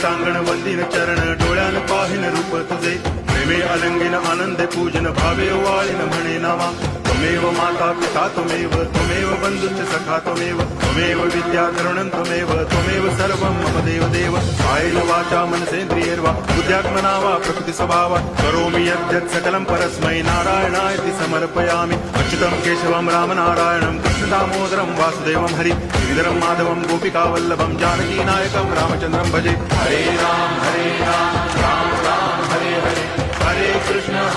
टांगण वंदिन चरण डोळ्यान पाहिन रूप तुझे प्रेमे अलंगिन आनंद पूजन भावे वाळीन म्हणे नामा त्वमेव माता पिता त्वमेव बंधुश्च सखा त्वमेव विद्या तरुणं त्वमेव सर्वं मम देव कायेन वाचा मनसेन्द्रियैर्वा बुद्ध्यात्मना वा प्रकृति स्वभावा करोमि यद्यत् सकलं परस्मै नारायणायति समर्पयामि अच्युतं केशवं रामनारायणं कृष्णदामोदरं वासुदेवं हरि गिरिधरं माधवं गोपिकावल्लभं जानकीनायकं रामचन्द्रं भजे हरे राम राम राम हरे हरे हरे कृष्ण